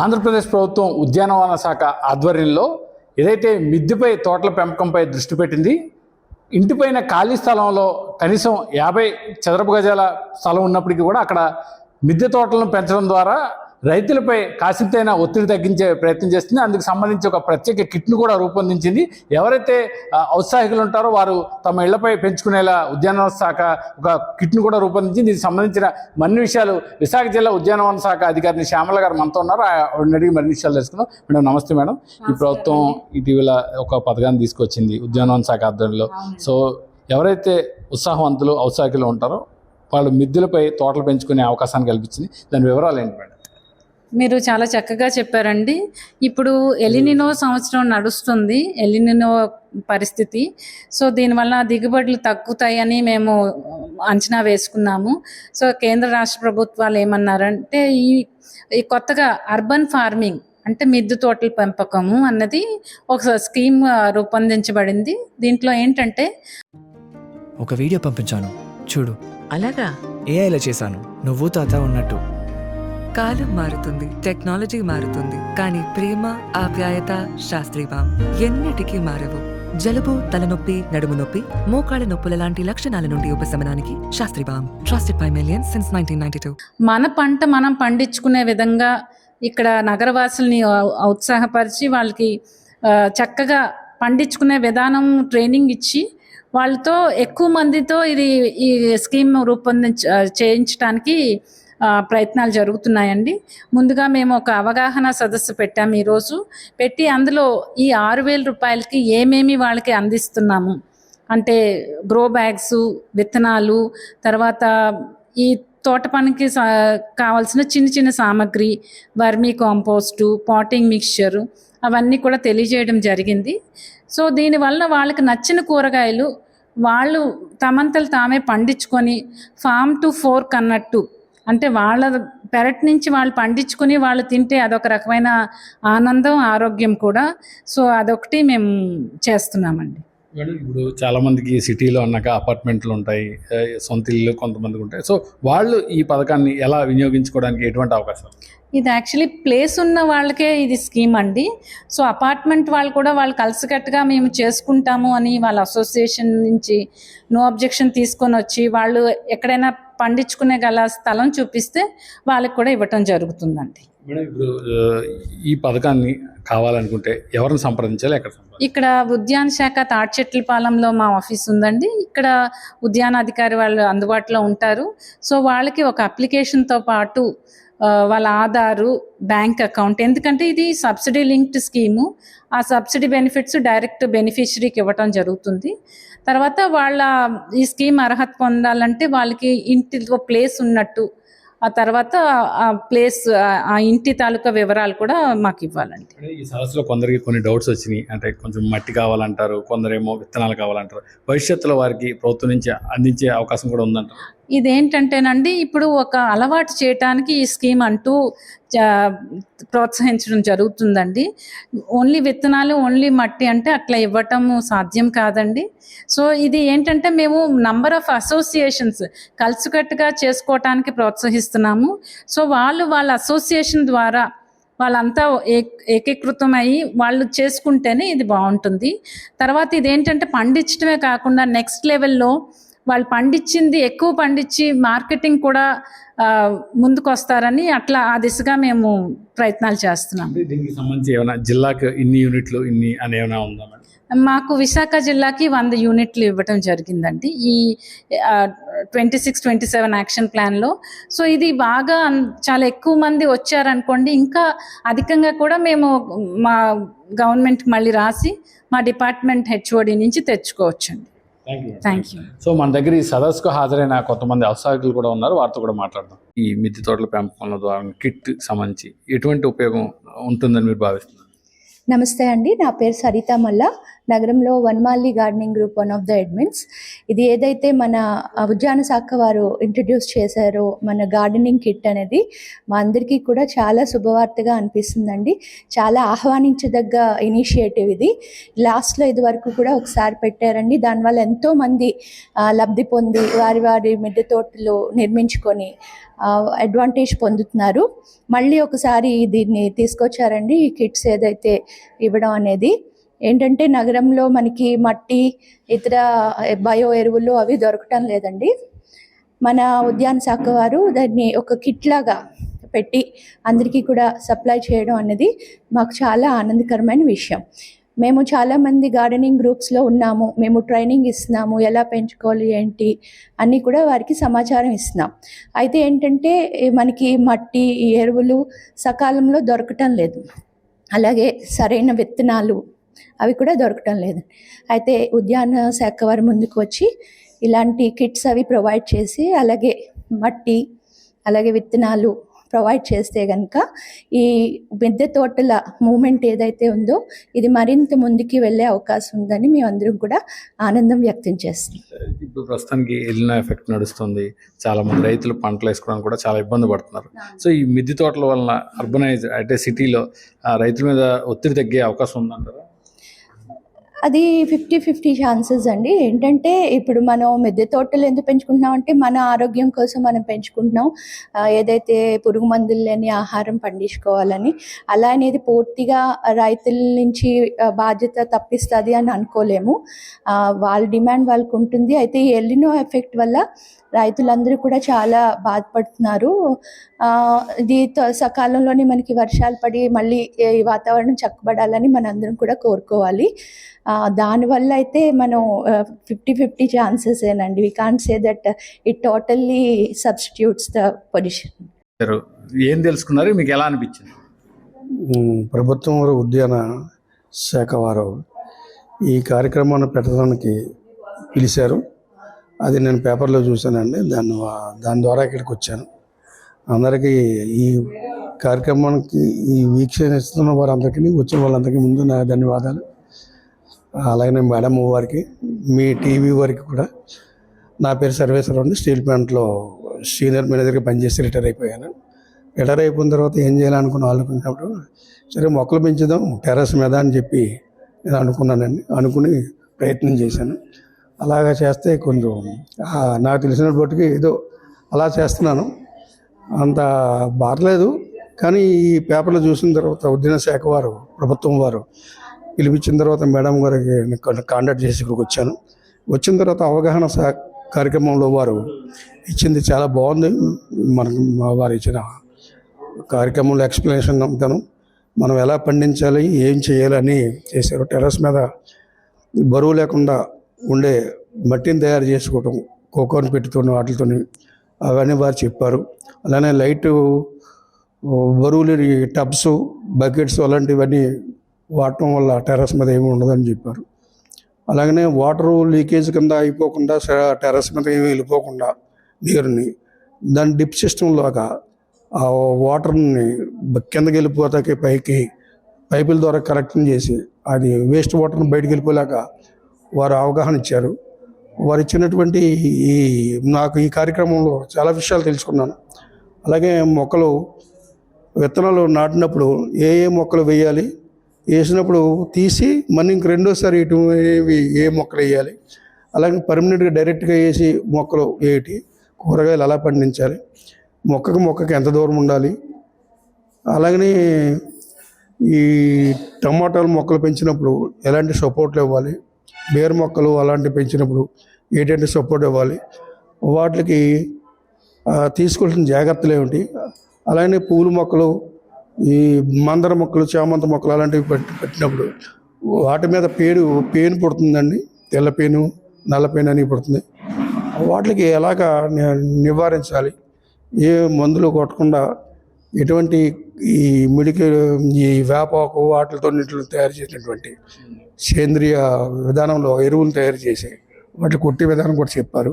ఆంధ్రప్రదేశ్ ప్రభుత్వం ఉద్యానవన శాఖ ఆధ్వర్యంలో ఏదైతే మిద్దెపై తోటల పెంపకంపై దృష్టి పెట్టింది, ఇంటిపైన ఖాళీ స్థలంలో కనీసం 50 చదరపు గజాల స్థలం ఉన్నప్పటికీ కూడా అక్కడ మిద్దె తోటలను పెంచడం ద్వారా రైతులపై కాసింతైనా ఒత్తిడి తగ్గించే ప్రయత్నం చేస్తుంది. అందుకు సంబంధించి ఒక ప్రత్యేక కిట్ను కూడా రూపొందించింది. ఎవరైతే ఔత్సాహికులు ఉంటారో వారు తమ ఇళ్లపై పెంచుకునేలా ఉద్యానవన శాఖ ఒక కిట్ను కూడా రూపొందించింది. దీనికి సంబంధించిన మరిన్ని విషయాలు విశాఖ జిల్లా ఉద్యానవన శాఖ అధికారిని శ్యామల గారు మనతో ఉన్నారు. ఆవిడని అడిగి మరిన్ని విషయాలు తెలుసుకుందాం. మేడం నమస్తే. మేడం, ఈ ప్రభుత్వం ఇటీవల ఒక పథకాన్ని తీసుకొచ్చింది ఉద్యానవన శాఖ ఆధ్వర్యంలో. సో ఎవరైతే ఉత్సాహవంతులు ఔత్సాహికులు ఉంటారో వాళ్ళు మిద్దెలపై తోటలు పెంచుకునే అవకాశాన్ని కల్పించింది. దాని వివరాలు ఏంటి మేడం? మీరు చాలా చక్కగా చెప్పారండి. ఇప్పుడు ఎలినినో సంవత్సరం నడుస్తుంది, ఎలినినో పరిస్థితి. సో దీనివల్ల దిగుబడులు తగ్గుతాయని మేము అంచనా వేసుకున్నాము. సో కేంద్ర రాష్ట్ర ప్రభుత్వాలు ఏమన్నారంటే ఈ కొత్తగా అర్బన్ ఫార్మింగ్ అంటే మిద్దె తోటల పెంపకము అన్నది ఒక స్కీమ్ రూపొందించబడింది. దీంట్లో ఏంటంటే ఒక వీడియో పంపించాను చూడు. అలాగా? ఏఐలో చేశాను, నువ్వు తాత ఉన్నట్టు. కాలం మారుతుంది, టెక్నాలజీ మారుతుంది, కానీ ప్రేమ, ఆప్యాయత, శాస్త్రీయం ఎన్నిటికీ మారవు. జలుబు, తలనొప్పి, నడుము నొప్పి, మోకాళ్ళ నొప్పుల లాంటి లక్షణాల నుండి ఉపశమనానికి శాస్త్రీయం. Trusted by millions since 1992. మన పంట మనం పండించుకునే విధంగా ఇక్కడ నగరవాసుల్ని ఉత్సాహపరిచి వాళ్ళకి చక్కగా పండించుకునే విధానం ట్రైనింగ్ ఇచ్చి వాళ్ళతో ఎక్కువ మందితో ఈ స్కీమ్ చేయించడానికి ప్రయత్నాలు జరుగుతున్నాయండి. ముందుగా మేము ఒక అవగాహన సదస్సు పెట్టాము ఈరోజు. పెట్టి అందులో ఈ 6,000 రూపాయలకి ఏమేమి వాళ్ళకి అందిస్తున్నాము అంటే గ్రో బ్యాగ్స్, విత్తనాలు, తర్వాత ఈ తోట పనికి కావాల్సిన చిన్న చిన్న సామాగ్రి, వర్మీ కాంపోస్టు, పాటింగ్ మిక్స్చరు అవన్నీ కూడా తెలియజేయడం జరిగింది. సో దీనివల్ల వాళ్ళకి నచ్చిన కూరగాయలు వాళ్ళు తమంతలు తామే పండించుకొని ఫామ్ టు ఫోర్క్ అన్నట్టు, అంటే వాళ్ళ పెరట్ నుంచి వాళ్ళు పండించుకొని వాళ్ళు తింటే అదొక రకమైన ఆనందం, ఆరోగ్యం కూడా. సో అదొకటి మేము చేస్తున్నామండి. ఇప్పుడు చాలా మందికి సిటీలో అన్నాక అపార్ట్మెంట్లు ఉంటాయి, సొంత ఇల్లు కొంతమందికి ఉంటాయి. సో వాళ్ళు ఈ పథకాన్ని ఎలా వినియోగించుకోవడానికి ఎటువంటి అవకాశం? ఇది యాక్చువల్లీ ప్లేస్ ఉన్న వాళ్ళకే ఇది స్కీమ్ అండి. సో అపార్ట్మెంట్ వాళ్ళు కూడా వాళ్ళు కలిసికట్టుగా మేము చేసుకుంటాము అని వాళ్ళ అసోసియేషన్ నుంచి నో అబ్జెక్షన్ తీసుకొని వచ్చి వాళ్ళు ఎక్కడైనా పండించుకునే గల స్థలం చూపిస్తే వాళ్ళకి కూడా ఇవ్వటం జరుగుతుందండి. మేడం, ఇప్పుడు ఈ పథకాన్ని కావాలనుకుంటే ఎవరిని సంప్రదించాలి, ఎక్కడ? ఇక్కడ ఉద్యాన శాఖ తాడిచెట్లపాలెంలో మా ఆఫీస్ ఉందండి. ఇక్కడ ఉద్యానాధికారి వాళ్ళు అందుబాటులో ఉంటారు. సో వాళ్ళకి ఒక అప్లికేషన్తో పాటు వాళ్ళ ఆధారు, బ్యాంక్ అకౌంట్, ఎందుకంటే ఇది సబ్సిడీ లింక్డ్ స్కీము, ఆ సబ్సిడీ బెనిఫిట్స్ డైరెక్ట్ బెనిఫిషరీకి ఇవ్వటం జరుగుతుంది. తర్వాత వాళ్ళ ఈ స్కీమ్ అర్హత పొందాలంటే వాళ్ళకి ఇంటిలో ప్లేస్ ఉన్నట్టు, ఆ తర్వాత ఆ ప్లేస్, ఆ ఇంటి తాలూకా వివరాలు కూడా మాకు ఇవ్వాలండి. ఈ సదస్సులో కొందరికి కొన్ని డౌట్స్ వచ్చినాయి. అంటే కొంచెం మట్టి కావాలంటారు, కొందరేమో విత్తనాలు కావాలంటారు. భవిష్యత్తులో వారికి ప్రభుత్వం నుంచి అందించే అవకాశం కూడా ఉందంటారు. ఇదేంటంటేనండి, ఇప్పుడు ఒక అలవాటు చేయటానికి ఈ స్కీమ్ అంటూ ప్రోత్సహించడం జరుగుతుందండి. ఓన్లీ విత్తనాలు, ఓన్లీ మట్టి అంటే అట్లా ఇవ్వటము సాధ్యం కాదండి. సో ఇది ఏంటంటే మేము నంబర్ ఆఫ్ అసోసియేషన్స్ కలిసికట్టుగా చేసుకోవటానికి ప్రోత్సహిస్తున్నాము. సో వాళ్ళ అసోసియేషన్ ద్వారా వాళ్ళంతా ఏకీకృతం అయ్యి వాళ్ళు చేసుకుంటేనే ఇది బాగుంటుంది. తర్వాత ఇదేంటంటే పండించడమే కాకుండా నెక్స్ట్ లెవెల్లో వాళ్ళు పండించింది ఎక్కువ పండించి మార్కెటింగ్ కూడా ముందుకు వస్తారని అట్లా ఆ దిశగా మేము ప్రయత్నాలు చేస్తున్నాం. దీనికి సంబంధించి ఏమైనా జిల్లాకు ఇన్ని యూనిట్లు ఇన్ని అని ఏమైనా ఉందా మేడం? మాకు విశాఖ జిల్లాకి 100 యూనిట్లు ఇవ్వటం జరిగిందండి ఈ 26-27 యాక్షన్ ప్లాన్లో. సో ఇది బాగా చాలా ఎక్కువ మంది వచ్చారనుకోండి, ఇంకా అధికంగా కూడా మేము మా గవర్నమెంట్కి మళ్ళీ రాసి మా డిపార్ట్మెంట్ హెచ్ఓడి నుంచి తెచ్చుకోవచ్చండి. Thank you. సో మన దగ్గర ఈ సదస్సుకు హాజరైన కొంతమంది ఔత్సాహికులు కూడా ఉన్నారు, వారితో కూడా మాట్లాడదాం. ఈ మిద్దె తోటల పెంపకంలో ద్వారా కిట్ సంబంధించి ఎటువంటి ఉపయోగం ఉంటుందని మీరు భావిస్తున్నారు? నమస్తే అండి, నా పేరు సరిత మల్ల. నగరంలో Vanamali gardening group one of the admins. ఇది ఏదైతే మన ఉద్యాన శాఖ వారు ఇంట్రడ్యూస్ చేశారో మన గార్డెనింగ్ కిట్ అనేది మా అందరికీ కూడా చాలా శుభవార్తగా అనిపిస్తుందండి. చాలా ఆహ్వానించదగ్గ ఇనిషియేటివ్ ఇది. లాస్ట్లో ఇది వరకు కూడా ఒకసారి పెట్టారండి. దానివల్ల ఎంతోమంది లబ్ధి పొంది వారి వారి మిద్దె తోటలు నిర్మించుకొని అడ్వాంటేజ్ పొందుతున్నారు. మళ్ళీ ఒకసారి దీన్ని తీసుకొచ్చారండి ఈ కిట్స్ ఏదైతే ఇవ్వడం అనేది. ఏంటంటే నగరంలో మనకి మట్టి ఇతర బయో ఎరువులు అవి దొరకటం లేదండి. మన ఉద్యాన శాఖ వారు దాన్ని ఒక కిట్ లాగా పెట్టి అందరికీ కూడా సప్లై చేయడం అనేది మాకు చాలా ఆనందకరమైన విషయం. మేము చాలామంది గార్డెనింగ్ గ్రూప్స్లో ఉన్నాము. మేము ట్రైనింగ్ ఇస్తున్నాము, ఎలా పెంచుకోవాలి ఏంటి అన్నీ కూడా వారికి సమాచారం ఇస్తున్నాం. అయితే ఏంటంటే మనకి మట్టి ఎరువులు సకాలంలో దొరకటం లేదు, అలాగే సరైన విత్తనాలు అవి కూడా దొరకటం లేదు. అయితే ఉద్యాన శాఖ వారి ముందుకు వచ్చి ఇలాంటి కిట్స్ అవి ప్రొవైడ్ చేసి అలాగే మట్టి అలాగే విత్తనాలు ప్రొవైడ్ చేస్తే కనుక ఈ మిద్దె తోటల మూమెంట్ ఏదైతే ఉందో ఇది మరింత ముందుకి వెళ్ళే అవకాశం ఉందని మేమందరం కూడా ఆనందం వ్యక్తం చేస్తున్నాం. ఇప్పుడు ప్రస్తుతానికి ఎలినో ఎఫెక్ట్ నడుస్తుంది. చాలా మంది రైతులు పంటలు వేసుకోవడానికి కూడా చాలా ఇబ్బంది పడుతున్నారు. సో ఈ మిద్దె తోటల వలన అర్బనైజ్ అంటే సిటీలో రైతుల మీద ఒత్తిడి తగ్గే అవకాశం ఉందంటారా? అది 50-50 ఛాన్సెస్ అండి. ఏంటంటే ఇప్పుడు మనం మిద్దె తోటలు ఎందుకు పెంచుకుంటున్నాం అంటే మన ఆరోగ్యం కోసం మనం పెంచుకుంటున్నాం. ఏదైతే పురుగు మందులు లేని ఆహారం పండించుకోవాలని, అలా అనేది పూర్తిగా రైతుల నుంచి బాధ్యత తప్పిస్తుంది అని అనుకోలేము. వాళ్ళ డిమాండ్ వాళ్ళకు ఉంటుంది. అయితే ఈ ఎలినో ఎఫెక్ట్ వల్ల రైతులందరూ కూడా చాలా బాధపడుతున్నారు. ఇది సకాలంలోనే మనకి వర్షాలు పడి మళ్ళీ ఈ వాతావరణం చక్కబడాలని మనందరం కూడా కోరుకోవాలి. దానివల్ల అయితే మనం 50-50 ఛాన్సెస్ ఏనండి. We can't say that it totally substitutes the position. ఏం తెలుసుకున్నారు, మీకు ఎలా అనిపించింది? ప్రభుత్వం వారు ఉద్యాన శాఖ వారు ఈ కార్యక్రమాన్ని పెట్టడానికి పిలిచారు. అది నేను పేపర్లో చూశానండి. దాని ద్వారా ఇక్కడికి వచ్చాను. అందరికీ ఈ కార్యక్రమానికి ఈ వీక్షిస్తున్న వారందరికీ వచ్చిన వాళ్ళందరికీ ముందు నా ధన్యవాదాలు. అలాగే మేడం వారికి, మీ టీవీ వారికి కూడా. నా పేరు సర్వేశ్వరరావు అండి. స్టీల్ ప్లాంట్లో సీనియర్ మేనేజర్గా పనిచేసి రిటైర్ అయిపోయాను. రిటైర్ అయిపోయిన తర్వాత ఏం అనుకున్నప్పుడు సరే మొక్కలు పెంచుదాం టెర్రస్ మీద అని చెప్పి నేను అనుకున్నానండి. అనుకుని ప్రయత్నం చేశాను. అలాగా చేస్తే కొంచెం నాకు తెలిసిన బట్టికి ఏదో అలా చేస్తున్నాను. అంత బాగలేదు. కానీ ఈ పేపర్లో చూసిన తర్వాత ఉద్యాన శాఖ వారు ప్రభుత్వం వారు పిలిపించిన తర్వాత మేడం గారికి కాంటాక్ట్ చేసి ఇక్కడికి వచ్చాను. వచ్చిన తర్వాత అవగాహన కార్యక్రమంలో వారు ఇచ్చింది చాలా బాగుంది. మనకు వారు ఇచ్చిన కార్యక్రమంలో ఎక్స్ప్లెనేషన్ నమ్ముతాను. మనం ఎలా పండించాలి, ఏం చేయాలని చేశారు. టెర్రస్ మీద బరువు లేకుండా ఉండే మట్టిని తయారు చేసుకోవటం, కోకోని పెట్టుతో వాటితో అవన్నీ వారు చెప్పారు. అలానే లైట్ బరువులు టబ్స్, బకెట్స్ అలాంటివన్నీ వాడటం వల్ల టెర్రస్ మీద ఏమి ఉండదని చెప్పారు. అలాగనే వాటరు లీకేజ్ కింద అయిపోకుండా టెర్రస్ మీద ఏమి వెళ్ళిపోకుండా నీరుని దాని డిప్ సిస్టమ్ లాగా ఆ వాటర్ని కిందకి వెళ్ళిపోతాకి పైకి పైపుల ద్వారా కరెక్షన్ చేసి అది వేస్ట్ వాటర్ని బయటకు వెళ్ళిపోలేక వారు అవగాహన ఇచ్చారు. వారు ఇచ్చినటువంటి నాకు ఈ కార్యక్రమంలో చాలా విషయాలు తెలుసుకున్నాను. అలాగే మొక్కలు విత్తనాలు నాటినప్పుడు ఏ మొక్కలు వేయాలి, వేసినప్పుడు తీసి మళ్ళీ ఇంక రెండోసారి ఏ మొక్కలు వేయాలి, అలాగే పర్మనెంట్గా డైరెక్ట్గా వేసి మొక్కలు వేయటి, కూరగాయలు ఎలా పండించాలి, మొక్కకి ఎంత దూరం ఉండాలి, అలాగనే ఈ టమాటాలు మొక్కలు పెంచినప్పుడు ఎలాంటి సపోర్ట్లు ఇవ్వాలి, బేర్ మొక్కలు అలాంటివి పెంచినప్పుడు ఏంటంటే సపోర్ట్ ఇవ్వాలి, వాటికి తీసుకోవాల్సిన జాగ్రత్తలు ఏమిటి, అలాగే పూల మొక్కలు, ఈ మందర మొక్కలు, చామంతి మొక్కలు అలాంటివి పెట్టినప్పుడు వాటి మీద పేను పుడుతుందండి. తెల్ల పేను, నల్ల పేను అని పుడుతుంది. వాటికి ఎలాగా నివారించాలి, ఏ మందులు కొట్టకుండా ఎటువంటి ఈ ఈ వేపాకు వాటితో నీటిలో తయారు చేసినటువంటి సేంద్రియ విధానంలో ఎరువులు తయారు చేసి వాటిని కొట్టే విధానం కూడా చెప్పారు.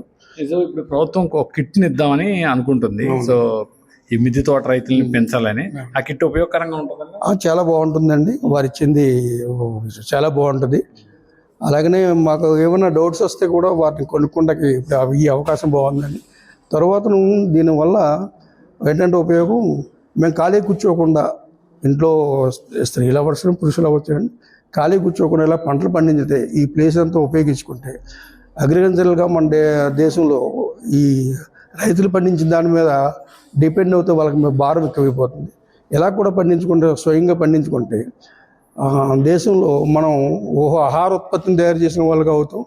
ఇప్పుడు ప్రభుత్వం ఒక కిట్ని ఇద్దామని అనుకుంటుంది. సో ఈ మిద్దె తోట రైతుల్ని పెంచాలని ఆ కిట్ ఉపయోగకరంగా ఉంటుంది. చాలా బాగుంటుందండి. వారు ఇచ్చింది చాలా బాగుంటుంది. అలాగనే మాకు ఏమైనా డౌట్స్ వస్తే కూడా వాటిని కొనుక్కుంటకి ఈ అవకాశం బాగుందండి. తర్వాత దీనివల్ల ఏంటంటే ఉపయోగం, మేము ఖాళీ కూర్చోకుండా ఇంట్లో స్త్రీలు అవ్వచ్చు పురుషులు అవ్వచ్చు ఖాళీ కూర్చోకుండా ఇలా పంటలు పండించితే ఈ ప్లేస్ అంతా ఉపయోగించుకుంటే అగ్రికల్చరల్గా మన దేశంలో ఈ రైతులు పండించిన దాని మీద డిపెండ్ అవుతే వాళ్ళకి భారం ఎక్కువైపోతుంది. ఇలా కూడా పండించుకుంటే స్వయంగా పండించుకుంటే దేశంలో మనం ఆహార ఉత్పత్తిని తయారు చేసిన వాళ్ళకి అవుతాం.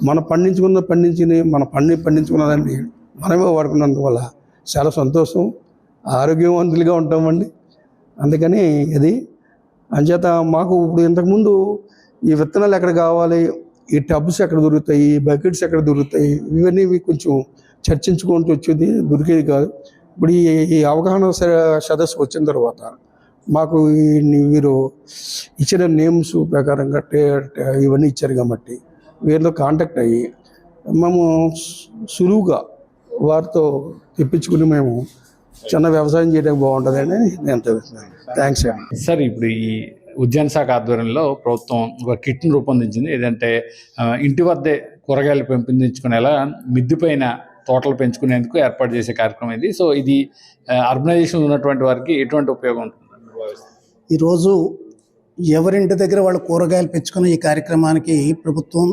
మనం పండించుకున్నదాన్ని మనమే వాడుకున్నందువల్ల చాలా సంతోషం, ఆరోగ్యవంతులుగా ఉంటామండి. అందుకని ఇది అంచేత మాకు ఇప్పుడు ఇంతకుముందు ఈ విత్తనాలు ఎక్కడ కావాలి, ఈ టబ్స్ ఎక్కడ దొరుకుతాయి, ఈ బకెట్స్ ఎక్కడ దొరుకుతాయి, ఇవన్నీ కొంచెం చర్చించుకుంటూ వచ్చేది, దొరికేది కాదు. ఇప్పుడు ఈ అవగాహన సదస్సు వచ్చిన తర్వాత మాకు వీరు ఇచ్చిన నేమ్స్ ప్రకారంగా ఇవన్నీ ఇచ్చారు కాబట్టి వీరితో కాంటాక్ట్ అయ్యి మేము సులువుగా వారితో తెప్పించుకుని మేము చిన్న వ్యవసాయం చేయడానికి బాగుంటుందని నేను తెలుస్తున్నాను. థ్యాంక్స్ అండి. సార్, ఇప్పుడు ఈ ఉద్యాన శాఖ ఆధ్వర్యంలో ప్రభుత్వం ఒక కిట్ను రూపొందించింది. ఏదంటే ఇంటి వద్దే కూరగాయలు పెంపొందించుకునేలా మిద్దె పైన తోటలు పెంచుకునేందుకు ఏర్పాటు చేసే కార్యక్రమం ఇది. సో ఇది అర్బనైజేషన్లో ఉన్నటువంటి వారికి ఎటువంటి ఉపయోగం ఉంటుంది? ఈరోజు ఎవరింటి దగ్గర వాళ్ళు కూరగాయలు పెంచుకునే ఈ కార్యక్రమానికి ప్రభుత్వం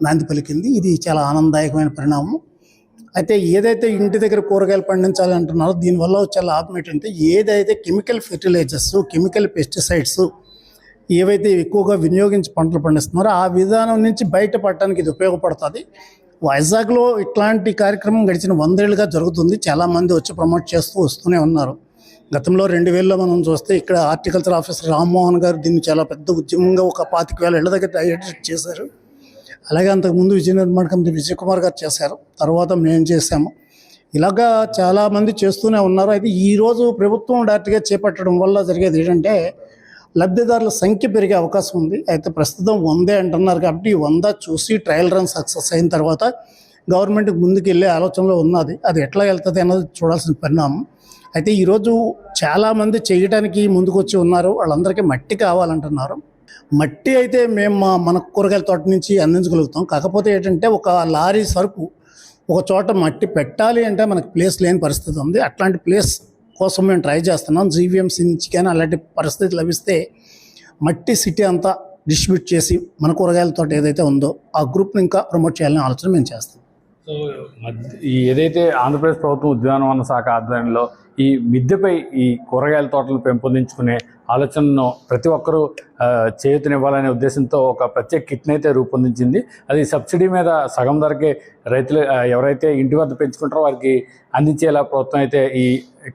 నాంది పలికింది. ఇది చాలా ఆనందదాయకమైన పరిణామం. అయితే ఏదైతే ఇంటి దగ్గర కూరగాయలు పండించాలి అంటున్నారో దీనివల్ల వచ్చే లాభం ఏంటంటే, ఏదైతే కెమికల్ ఫెర్టిలైజర్స్, కెమికల్ పెస్టిసైడ్స్ ఏవైతే ఎక్కువగా వినియోగించి పంటలు పండిస్తున్నారో ఆ విధానం నుంచి బయటపడటానికి ఇది ఉపయోగపడుతుంది. వైజాగ్లో ఇట్లాంటి కార్యక్రమం గడిచిన 100 ఏళ్ళుగా జరుగుతుంది. చాలామంది వచ్చి ప్రమోట్ చేస్తూ వస్తూనే ఉన్నారు. గతంలో 2000లో మనం చూస్తే ఇక్కడ హార్టికల్చర్ ఆఫీసర్ రామ్మోహన్ గారు దీన్ని చాలా పెద్ద ఉద్యమంగా ఒక 25,000 ఇళ్ల దగ్గర డైరెక్ట్ చేశారు. అలాగే అంతకుముందు విజయ నిర్మాణ కమిటీ విజయ్ కుమార్ గారు చేశారు. తర్వాత మేము చేశాము. ఇలాగా చాలామంది చేస్తూనే ఉన్నారు. అయితే ఈరోజు ప్రభుత్వం డైరెక్ట్గా చేపట్టడం వల్ల జరిగేది ఏంటంటే, లబ్ధిదారుల సంఖ్య పెరిగే అవకాశం ఉంది. అయితే ప్రస్తుతం 100 అంటున్నారు కాబట్టి 100 చూసి ట్రయల్ రన్ సక్సెస్ అయిన తర్వాత గవర్నమెంట్కి ముందుకు వెళ్ళే ఆలోచనలో ఉన్నది. అది ఎట్లా వెళ్తుంది అన్నది చూడాల్సిన పరిణామం. అయితే ఈరోజు చాలామంది చేయడానికి ముందుకు వచ్చి ఉన్నారు. వాళ్ళందరికీ మట్టి కావాలంటున్నారు. మట్టి అయితే మేము మన కూరగాయల తోట నుంచి అందించగలుగుతాం. కాకపోతే ఏంటంటే, ఒక లారీ సరుకు ఒక చోట మట్టి పెట్టాలి అంటే మనకు ప్లేస్ లేని పరిస్థితి ఉంది. అట్లాంటి ప్లేస్ కోసం మేము ట్రై చేస్తున్నాం. జీవీఎంసీ నుంచి కానీ అలాంటి పరిస్థితి లభిస్తే మట్టి సిటీ అంతా డిస్ట్రిబ్యూట్ చేసి మన కూరగాయల తోట ఏదైతే ఉందో ఆ గ్రూప్ని ఇంకా ప్రమోట్ చేయాలనే ఆలోచన మేము చేస్తాం. సో ఈ ఏదైతే ఆంధ్రప్రదేశ్ ప్రభుత్వం ఉద్యానవన శాఖ ఆధ్వర్యంలో ఈ మిద్దెపై ఈ కూరగాయల తోటలు పెంపొందించుకునే ఆలోచనను ప్రతి ఒక్కరూ చేయూతనివ్వాలనే ఉద్దేశంతో ఒక ప్రత్యేక కిట్ని అయితే రూపొందించింది. అది సబ్సిడీ మీద సగం ధరకే రైతులు ఎవరైతే ఇంటి వద్ద పెంచుకుంటారో వారికి అందించేలా ప్రభుత్వం అయితే ఈ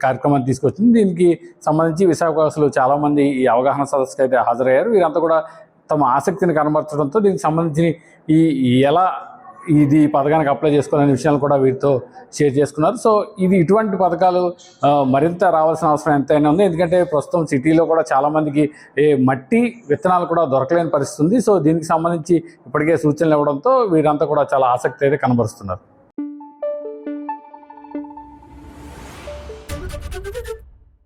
కార్యక్రమాన్ని తీసుకొచ్చింది. దీనికి సంబంధించి విశాఖవాసులు చాలామంది ఈ అవగాహన సదస్సుకు అయితే హాజరయ్యారు. వీరంతా కూడా తమ ఆసక్తిని కనబరచడంతో దీనికి సంబంధించి ఎలా ఇది పథకానికి అప్లై చేసుకోవాలనే విషయాలు కూడా వీరితో షేర్ చేసుకున్నారు. సో ఇది ఇటువంటి పథకాలు మరింత రావాల్సిన అవసరం ఎంతైనా ఉంది. ఎందుకంటే ప్రస్తుతం సిటీలో కూడా చాలామందికి మట్టి విత్తనాలు కూడా దొరకలేని పరిస్థితి ఉంది. సో దీనికి సంబంధించి ఇప్పటికే సూచనలు ఇవ్వడంతో వీరంతా కూడా చాలా ఆసక్తి అయితే కనబరుస్తున్నారు.